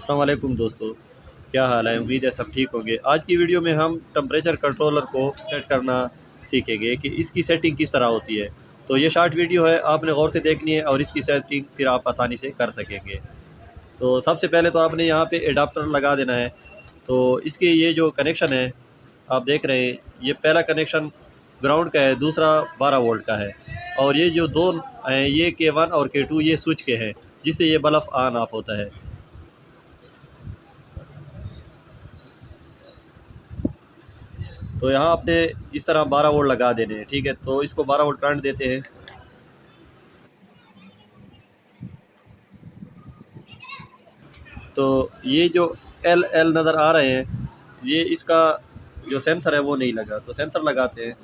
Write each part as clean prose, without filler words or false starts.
अस्सलाम वालेकुम दोस्तों, क्या हाल है। उम्मीद है सब ठीक होंगे। आज की वीडियो में हम टेम्परेचर कंट्रोलर को सेट करना सीखेंगे कि इसकी सेटिंग किस तरह होती है। तो ये शॉर्ट वीडियो है, आपने गौर से देखनी है और इसकी सेटिंग फिर आप आसानी से कर सकेंगे। तो सबसे पहले तो आपने यहाँ पे एडाप्टर लगा देना है। तो इसके ये जो कनेक्शन है आप देख रहे हैं, ये पहला कनेक्शन ग्राउंड का है, दूसरा 12 वोल्ट का है और ये जो दो हैं ये K1 और K2 ये स्विच के हैं जिससे ये बल्ब ऑन ऑफ होता है। तो यहाँ आपने इस तरह 12 वोल्ट लगा देने हैं, ठीक है। तो इसको 12 वोल्ट करंट देते हैं। तो ये जो एल एल नज़र आ रहे हैं, ये इसका जो सेंसर है वो नहीं लगा, तो सेंसर लगाते हैं।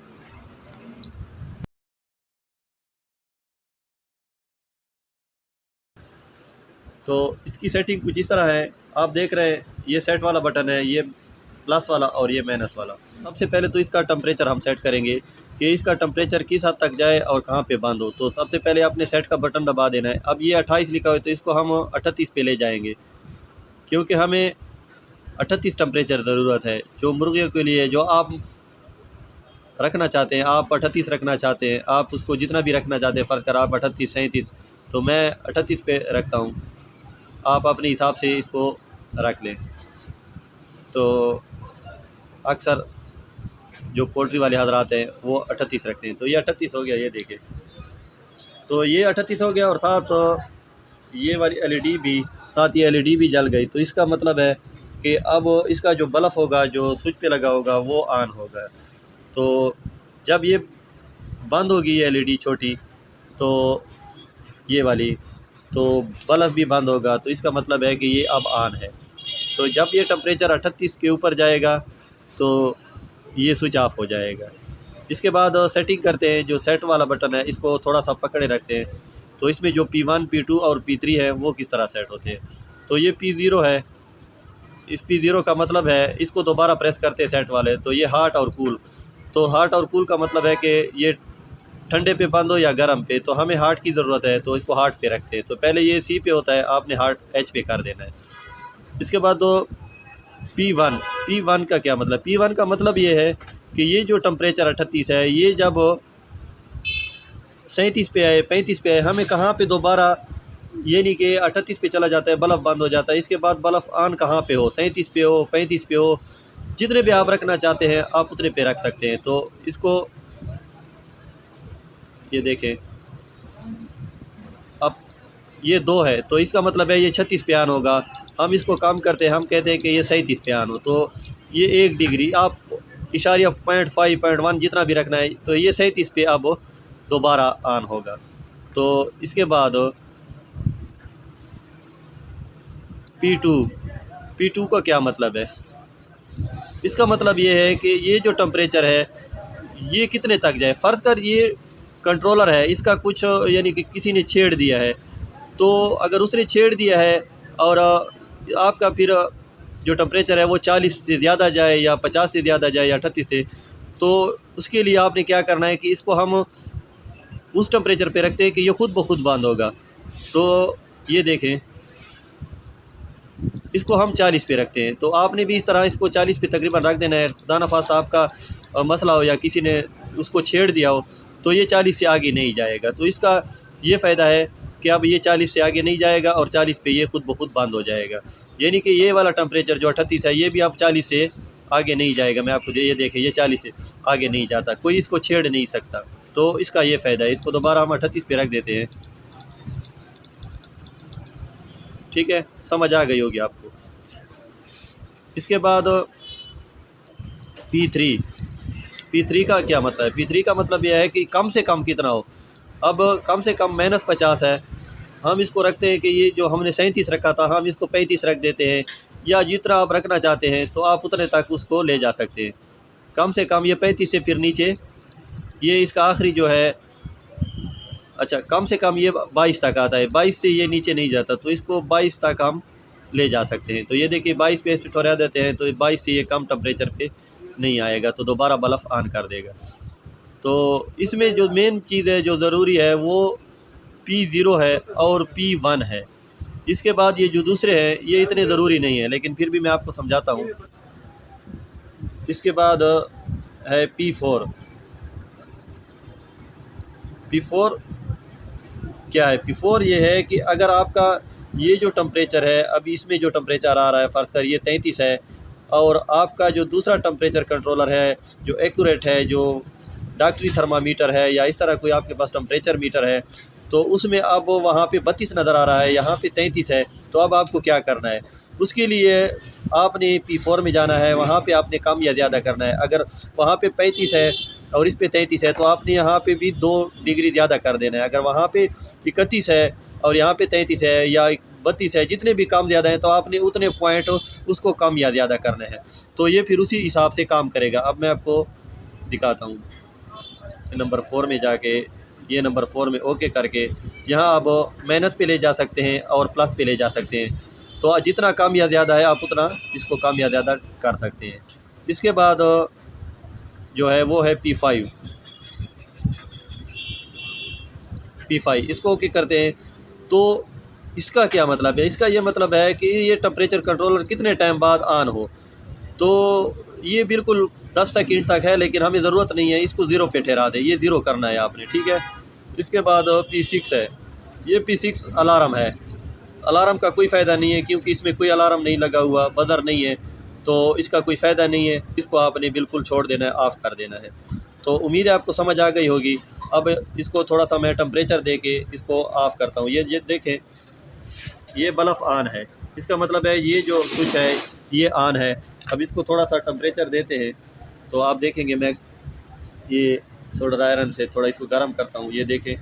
तो इसकी सेटिंग कुछ इस तरह है, आप देख रहे हैं ये सेट वाला बटन है, ये प्लस वाला और ये माइनस वाला। सबसे पहले तो इसका टेम्परेचर हम सेट करेंगे कि इसका टेम्परेचर किस हद तक जाए और कहाँ पे बंद हो। तो सबसे पहले आपने सेट का बटन दबा देना है। अब ये 28 लिखा हुआ है तो इसको हम 38 पे ले जाएंगे क्योंकि हमें 38 टेम्परेचर ज़रूरत है। जो मुर्गियों के लिए जो आप रखना चाहते हैं, आप 38 रखना चाहते हैं, आप उसको जितना भी रखना चाहते हैं, फ़र्क कर आप 38 37, तो मैं 38 पे रखता हूँ। आप अपने हिसाब से इसको रख लें। तो अक्सर जो पोल्ट्री वाले हजरात हैं वो 38 रखते हैं। तो ये 38 हो गया, ये देखें। तो ये 38 हो गया और साथ ये वाली एलईडी भी, साथ ये एलईडी भी जल गई। तो इसका मतलब है कि अब इसका जो बल्ब होगा जो स्विच पे लगा होगा वो ऑन होगा। तो जब ये बंद होगी ये एलईडी छोटी, तो ये वाली, तो बल्ब भी बंद होगा। तो इसका मतलब है कि ये अब ऑन है। तो जब ये टेम्परेचर 38 के ऊपर जाएगा तो ये स्विच ऑफ हो जाएगा। इसके बाद सेटिंग करते हैं। जो सेट वाला बटन है इसको थोड़ा सा पकड़े रखते हैं। तो इसमें जो P1 P2 और P3 है वो किस तरह सेट होते हैं। तो ये P0 है, इस P0 का मतलब है, इसको दोबारा प्रेस करते हैं सेट वाले, तो ये हॉट और कूल। तो हॉट और कूल का मतलब है कि ये ठंडे पे बंद हो या गर्म पे। तो हमें हॉट की ज़रूरत है तो इसको हॉट पे रखते हैं। तो पहले ये C पे होता है, आपने हॉट H पे कर देना है। इसके बाद तो P1 का क्या मतलब, P1 का मतलब ये है कि ये जो टेम्परेचर 38 है, ये जब 37 पे आए 35 पे आए, हमें कहाँ पे दोबारा, ये नहीं कि 38 पे चला जाता है बल्ब बंद हो जाता है, इसके बाद बल्ब ऑन कहाँ पे हो, 37 पे हो 35 पे हो, जितने भी आप रखना चाहते हैं आप उतने पे रख सकते हैं। तो इसको ये देखें, अब ये 2 है तो इसका मतलब है ये 36 पे ऑन होगा। हम इसको कम करते हैं, हम कहते हैं कि ये 37 पे ऑन हो। तो ये 1 डिग्री आप इशारिया 0.5 0.1 जितना भी रखना है, तो ये 37 पे अब दोबारा ऑन होगा। तो इसके बाद P2 का क्या मतलब है, इसका मतलब ये है कि ये जो टेम्परेचर है ये कितने तक जाए। फ़र्ज़ कर ये कंट्रोलर है, इसका कुछ यानी कि किसी ने छेड़ दिया है, तो अगर उसने छेड़ दिया है और आपका फिर जो टेम्परेचर है वो 40 से ज़्यादा जाए या 50 से ज़्यादा जाए या 38 से, तो उसके लिए आपने क्या करना है कि इसको हम उस टेम्परेचर पे रखते हैं कि ये ख़ुद ब खुद बंद होगा। तो ये देखें, इसको हम 40 पे रखते हैं। तो आपने भी इस तरह इसको 40 पे तकरीबन रख देना है। दाना फास्ता आपका मसला हो या किसी ने उसको छेड़ दिया हो तो ये 40 से आगे नहीं जाएगा। तो इसका ये फ़ायदा है कि अब ये 40 से आगे नहीं जाएगा और 40 पे ये खुद ब खुद बंद हो जाएगा। यानी कि ये वाला टेम्परेचर जो 38 है ये भी अब 40 से आगे नहीं जाएगा। मैं आपको ये देखें, ये 40 से आगे नहीं जाता, कोई इसको छेड़ नहीं सकता। तो इसका ये फ़ायदा है। इसको दोबारा हम 38 पे रख देते हैं। ठीक है, समझ आ गई होगी आपको। इसके बाद P3 का क्या मतलब है। P3 का मतलब यह है कि कम से कम कितना हो। अब कम से कम -50 है, हम इसको रखते हैं कि ये जो हमने 37 रखा था हम इसको 35 रख देते हैं, या जितना आप रखना चाहते हैं तो आप उतने तक उसको ले जा सकते हैं। कम से कम ये 35 से फिर नीचे ये इसका आखिरी जो है, अच्छा कम से कम ये 22 तक आता है, 22 से ये नीचे नहीं जाता, तो इसको 22 तक हम ले जा सकते हैं। तो ये देखिए 22 पे ठहरा देते हैं तो 22 से ये कम टेम्परेचर पे नहीं आएगा, तो दोबारा बल्ब ऑन कर देगा। तो इसमें जो मेन चीज़ है जो ज़रूरी है वो P0 है और P1 है। इसके बाद ये जो दूसरे हैं ये इतने ज़रूरी नहीं है, लेकिन फिर भी मैं आपको समझाता हूँ। इसके बाद है P4। P4 क्या है? P4 ये है कि अगर आपका ये जो टेम्परेचर है, अभी इसमें जो टेम्परेचर आ रहा है, फ़र्ज़ कर ये 33 है, और आपका जो दूसरा टेम्परेचर कंट्रोलर है जो एक्यूरेट है, जो डॉक्टरी थर्मामीटर है या इस तरह कोई आपके पास टेम्परेचर मीटर है, तो उसमें अब वहाँ पे 32 नज़र आ रहा है, यहाँ पे 33 है। तो अब आपको क्या करना है? उसके लिए आपने P4 में जाना है, वहाँ पे आपने कम या ज़्यादा करना है। अगर वहाँ पे 35 है और इस पे 33 है तो आपने यहाँ पे भी 2 डिग्री ज़्यादा कर देना है। अगर वहाँ पे 31 है और यहाँ पे 33 है या 32 है, जितने भी कम ज़्यादा हैं तो आपने उतने पॉइंट उसको कम या ज़्यादा करने हैं। तो ये फिर उसी हिसाब से काम करेगा। अब मैं आपको दिखाता हूँ। नंबर 4 में जाके, ये नंबर 4 में ओके करके यहाँ अब माइनस पे ले जा सकते हैं और प्लस पे ले जा सकते हैं। तो जितना कम या ज़्यादा है आप उतना इसको कम या ज़्यादा कर सकते हैं। इसके बाद जो है वो है P5। इसको ओके करते हैं। तो इसका क्या मतलब है? इसका ये मतलब है कि ये टेम्परेचर कंट्रोलर कितने टाइम बाद ऑन हो। तो ये बिल्कुल 10 सेकंड तक है, लेकिन हमें ज़रूरत नहीं है, इसको ज़ीरो पे ठहरा दे। ये ज़ीरो करना है आपने, ठीक है। इसके बाद P6 है। ये P6 अलार्म है। अलार्म का कोई फ़ायदा नहीं है क्योंकि इसमें कोई अलार्म नहीं लगा हुआ, बज़र नहीं है, तो इसका कोई फ़ायदा नहीं है। इसको आपने बिल्कुल छोड़ देना है, ऑफ़ कर देना है। तो उम्मीद है आपको समझ आ गई होगी। अब इसको थोड़ा सा मैं टेम्परेचर दे के इसको ऑफ़ करता हूँ। ये देखें, ये बल्ब ऑन है, इसका मतलब है ये जो स्विच है ये ऑन है। अब इसको थोड़ा सा टेम्परेचर देते हैं तो आप देखेंगे, मैं ये सोल्डर आयरन से थोड़ा इसको गर्म करता हूँ। ये देखें,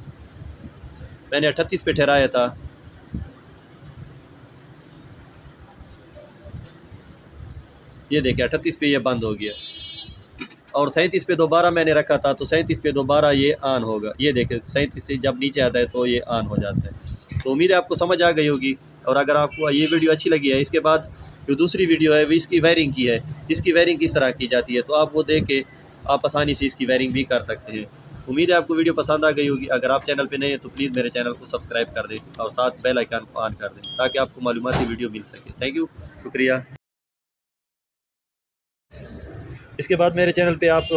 मैंने 38 पे ठहराया था, ये देखें 38 पे ये बंद हो गया, और 37 पे दोबारा मैंने रखा था तो 37 पे दोबारा ये ऑन होगा। ये देखें 37 से जब नीचे आता है तो ये ऑन हो जाता है। तो उम्मीद है आपको समझ आ गई होगी। और अगर आपको ये वीडियो अच्छी लगी है, इसके बाद जो दूसरी वीडियो है वो इसकी वायरिंग की है। इसकी वायरिंग किस तरह की जाती है तो आप वो देख के आप आसानी से इसकी वायरिंग भी कर सकते हैं। उम्मीद है आपको वीडियो पसंद आ गई होगी। अगर आप चैनल पे नए हैं तो प्लीज़ मेरे चैनल को सब्सक्राइब कर दें और साथ बेल आइकन को ऑन कर दें ताकि आपको मालूमाती वीडियो मिल सके। थैंक यू, शुक्रिया। इसके बाद मेरे चैनल पे आप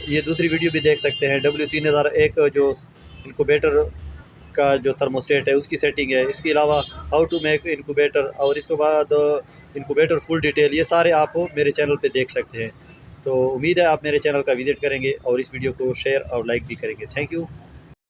ये दूसरी वीडियो भी देख सकते हैं। W3001 जो इनक्यूबेटर का जो थर्मोस्टेट है उसकी सेटिंग है। इसके अलावा हाउ टू मेक इनक्यूबेटर और इसके बाद इनक्यूबेटर फुल डिटेल, ये सारे आप मेरे चैनल पे देख सकते हैं। तो उम्मीद है आप मेरे चैनल का विज़िट करेंगे और इस वीडियो को शेयर और लाइक भी करेंगे। Thank you.